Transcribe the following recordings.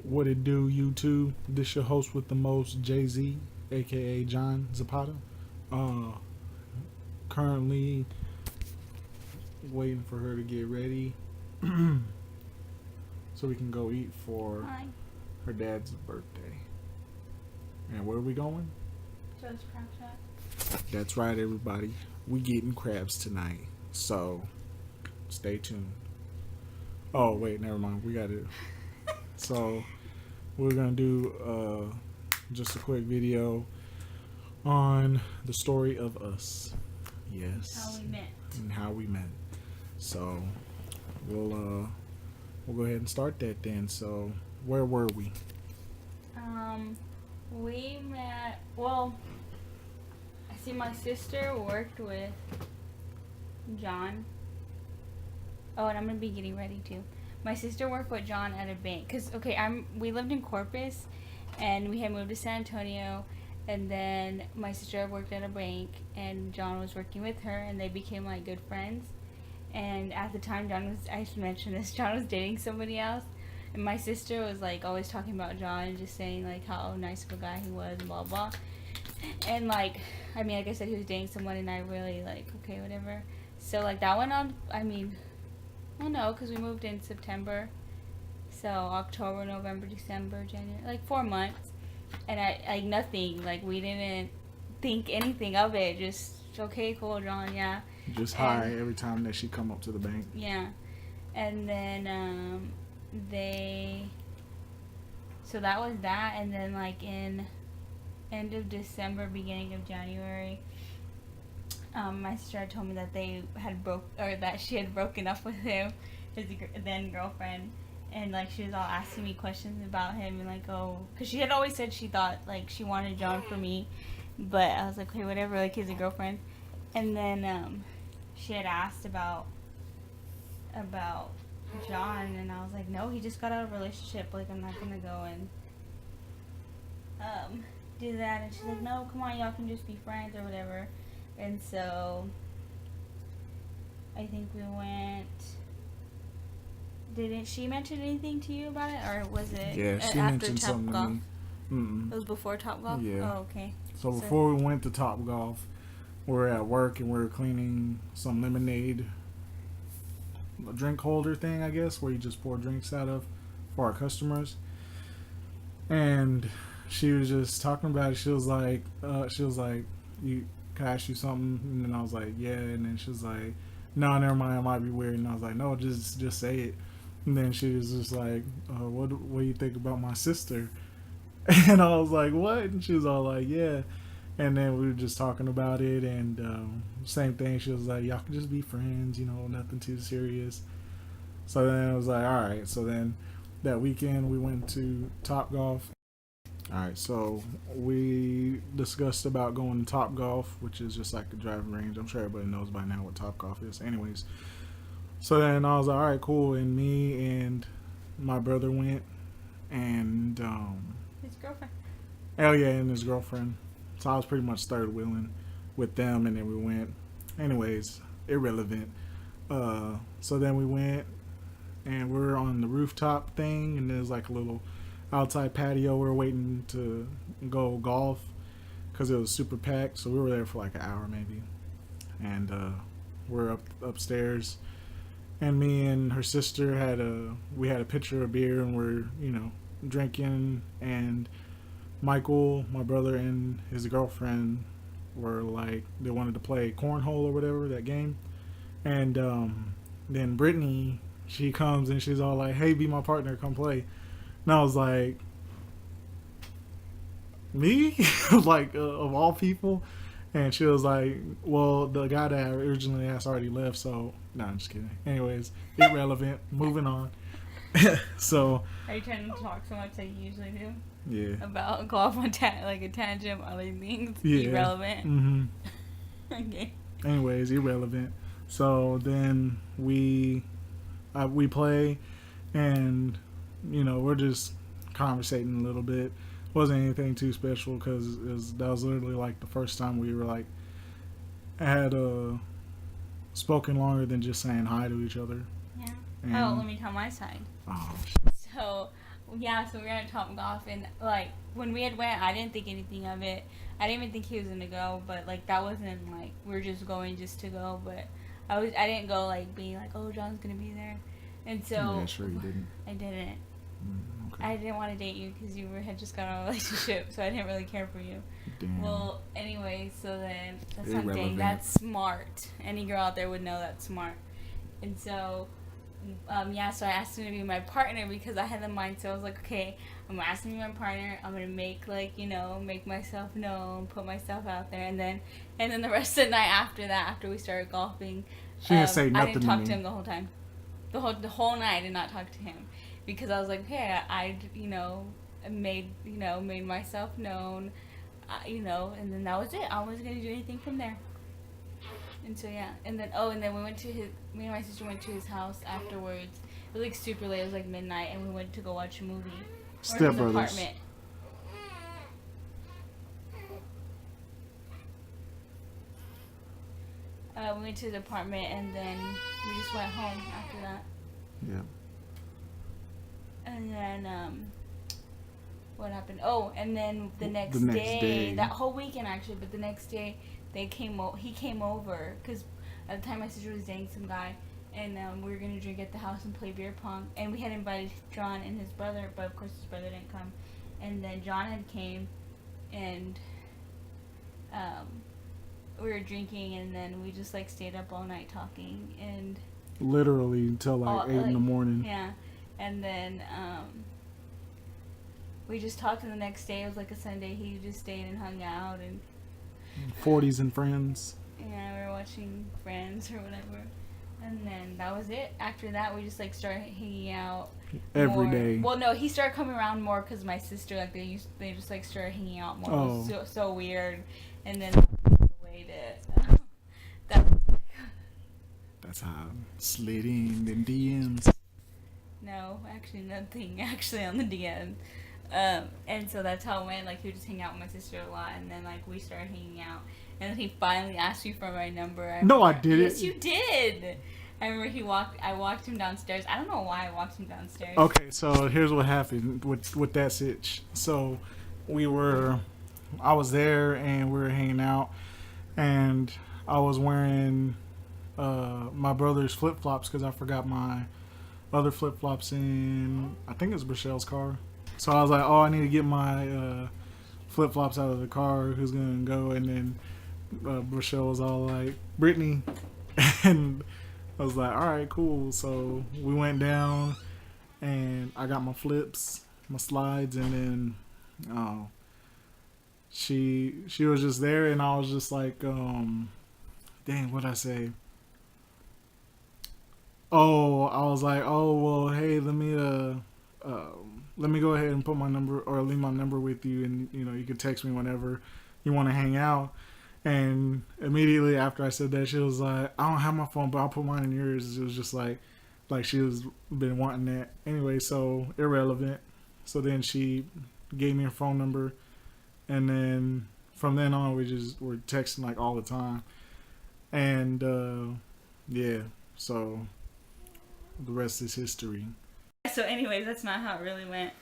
What it do, YouTube? This your host with the most, Jay Z, aka John Zapata. Uh, Currently waiting for her to get ready so we can go eat for Hi. her dad's birthday. And where are we going? Joe's Crab Shack. That's right, everybody. We getting crabs tonight, so stay tuned. Oh wait, never mind. We got it. So we're gonna do just a quick video on the story of us. Yes. How we met. And how we met. So we'll go ahead and start that then. So where were we? We met. Well, I see my sister worked with John. Oh, and I'm gonna be getting ready too. My sister worked with John at a bank. We lived in Corpus, and we had moved to San Antonio, and then my sister worked at a bank, and John was working with her, and they became like good friends. And at the time, I should mention this, John was dating somebody else, and my sister was like always talking about John and just saying like how nice of a guy he was and blah blah. And like I said, he was dating someone, and I really like, okay, whatever. So like that went on. Well, no, because we moved in September. So October, November, December, January, like 4 months. And nothing, like we didn't think anything of it. Just, okay, cool, John, yeah. Just hi every time that she come up to the bank. Yeah. And then, so that was that. And then like in end of December, beginning of January, my sister had told me that that she had broken up with him, his then girlfriend, and like she was all asking me questions about him and like, oh, because she had always said she thought like she wanted John for me, but I was like, okay, whatever, like he's a girlfriend. And then she had asked about John, and I was like, no, he just got out of a relationship, like I'm not gonna go and do that. And she's like, no, come on, y'all can just be friends or whatever. And so I think we went. Didn't she mention anything to you about it, or was it Yeah, she after mentioned Top something Golf? to me. Mm-mm. It was before Top Golf. Yeah. Oh, okay. So before we went to Top Golf, we were at work and we were cleaning some lemonade, a drink holder thing, I guess, where you just pour drinks out of for our customers. And she was just talking about it. She was like, "You can I ask you something?" And then I was like, "Yeah." And then she was like, "No, never mind. It might be weird." And I was like, "No, just say it." And then she was just like, "What do you think about my sister?" And I was like, "What?" And she was all like, "Yeah." And then we were just talking about it, and same thing. She was like, "Y'all can just be friends, nothing too serious." So then I was like, "All right." So then that weekend we went to Top Golf. All right, so we discussed about going to Top Golf, which is just like a driving range. I'm sure everybody knows by now what Top Golf is. Anyways, so then I was like, "All right, cool." And me and my brother went, and His girlfriend. oh yeah, and his girlfriend. So I was pretty much third wheeling with them, and then we went. Anyways, irrelevant. So then we went, and we're on the rooftop thing, and there's like a little outside patio. We were waiting to go golf because it was super packed. So we were there for like an hour maybe, and we're upstairs, and me and her sister had a pitcher of beer, and we're drinking, and Michael, my brother, and his girlfriend were like, they wanted to play cornhole or whatever, that game. And then Brittany, she comes and she's all like, "Hey, be my partner, come play." And I was like, "Me?" Like, of all people. And she was like, "Well, the guy that I originally asked already left, so..." No, I'm just kidding. Anyways, irrelevant. Moving on. So... Are you trying to talk so much like you usually do? Yeah. About golf on like a tangent of other things. Yeah. Irrelevant. Mm-hmm. Okay. Anyways, irrelevant. So then we play, and we're just conversating a little bit. Wasn't anything too special because that was literally like the first time we were like had spoken longer than just saying hi to each other. Yeah. And, Oh, let me tell my side. oh, So yeah, so we were at Top Golf, and like when we had went, I didn't think anything of it. I didn't even think he was gonna go, but like that wasn't like we were just going just to go. But I didn't go like being like, oh, John's gonna be there, and so Yeah, sure you didn't. I didn't. Okay. I didn't want to date you because had just got out of a relationship, so I didn't really care for you. Damn. Well, anyway, so then that's not dating. Irrelevant. That's smart. Any girl out there would know that's smart. And so, so I asked him to be my partner because I had the mindset. I was like, okay, I'm gonna ask him to be my partner. I'm gonna make make myself known, put myself out there, and then the rest of the night after that, after we started golfing, She didn't say nothing I didn't talk to to me. him the whole time. The whole night I did not talk to him because I was like, okay, I made myself known, and then that was it. I wasn't gonna do anything from there. And so yeah, and then we went to me and my sister went to his house afterwards. It was like super late. It was like midnight, and we went to go watch a movie. Step Or his Brothers. apartment. We went to his apartment, and then we just went home after that. Yeah. And then what happened? Oh, and then the next next day, day. that whole weekend actually, but the next day he came over because at the time my sister was dating some guy, and we were gonna drink at the house and play beer pong, and we had invited John and his brother, but of course his brother didn't come, and then John had came, and we were drinking, and then we just like stayed up all night talking, and Literally until like 8 in the morning. yeah, and then we just talked, and the next day it was like a Sunday. He just stayed and hung out, and 40s and Friends. yeah, we were watching Friends or whatever, and then that was it. After that, we just like started hanging out Every day. Well, no, he started coming around more because my sister like they just like started hanging out more. Oh. It was so weird, and then the way to that. That's how I slid in them DMs. No, actually nothing. Actually on the DM. And so that's how it went. Like he would just hang out with my sister a lot, and then like we started hanging out, and then he finally asked me for my number. No, I didn't. Yes, you did. I remember I walked him downstairs. I don't know why I walked him downstairs. Okay, so here's what happened with that sitch. So I was there and we were hanging out, and I was wearing my brother's flip flops because I forgot my other flip flops in, I think it was Brachelle's car. So I was like, oh, I need to get my flip flops out of the car. Who's gonna go? And then Brachelle was all like, Brittany, and I was like, all right, cool. So we went down, and I got my flips, my slides, and then she was just there, and I was just like, dang, what'd I say? Oh, I was like, oh well, hey, let me go ahead and put my number or leave my number with you, and you can text me whenever you want to hang out. And immediately after I said that, she was like, I don't have my phone, but I'll put mine in yours. It was just like she was been wanting that anyway. So irrelevant. So then she gave me her phone number, and then from then on we just were texting like all the time. And yeah, so the rest is history. So anyways, that's not how it really went.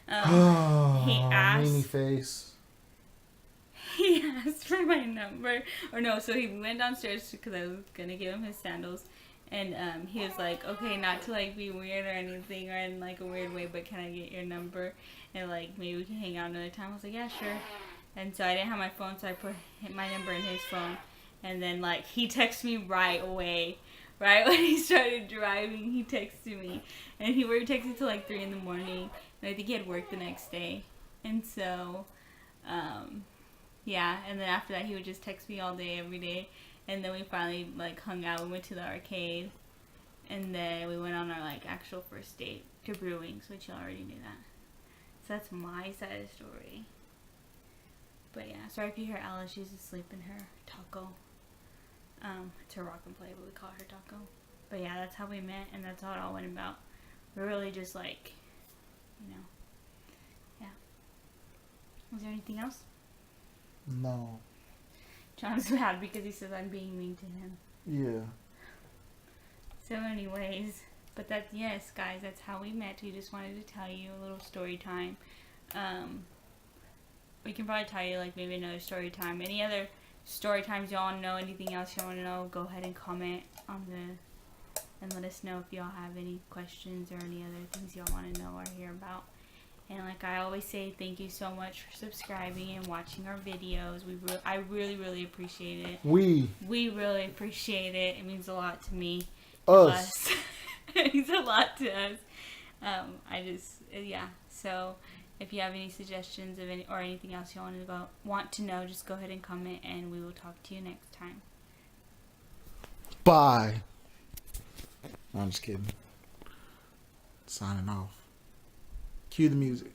He asked. Meanie face. He asked for my number, or no, so he went downstairs because I was gonna give him his sandals, and he was like, okay, not to like be weird or anything or in like a weird way, but can I get your number and like maybe we can hang out another time? I was like, yeah, sure. And so I didn't have my phone, so I put my number in his phone, and then like he texted me right away. Right when he started driving, he texted me, and we were texting till like 3 in the morning, and I think he had work the next day, and so yeah, and then after that he would just text me all day, every day, and then we finally like hung out. We went to the arcade, and then we went on our like actual first date to Brewings, which you already knew that. So that's my side of the story. But yeah, sorry if you hear Ella, she's asleep in her taco. It's her rock and play, but we call her taco. But yeah, that's how we met, and that's how it all went about. We're really just like, yeah. Was there anything else? No. John's mad because he says I'm being mean to him. Yeah. So anyways, But that's, yes, guys, that's how we met. We just wanted to tell you a little story time. We can probably tell you like maybe another story time. Any other story times y'all want to know, anything else y'all want to know, go ahead and comment on and let us know if y'all have any questions or any other things y'all want to know or hear about. And like I always say, thank you so much for subscribing and watching our videos. I really, really appreciate it. We really appreciate it. It means a lot to me. Us. It means a lot to us. So if you have any suggestions of any or anything else you want to know, just go ahead and comment, and we will talk to you next time. Bye. No, I'm just kidding. Signing off. Cue the music.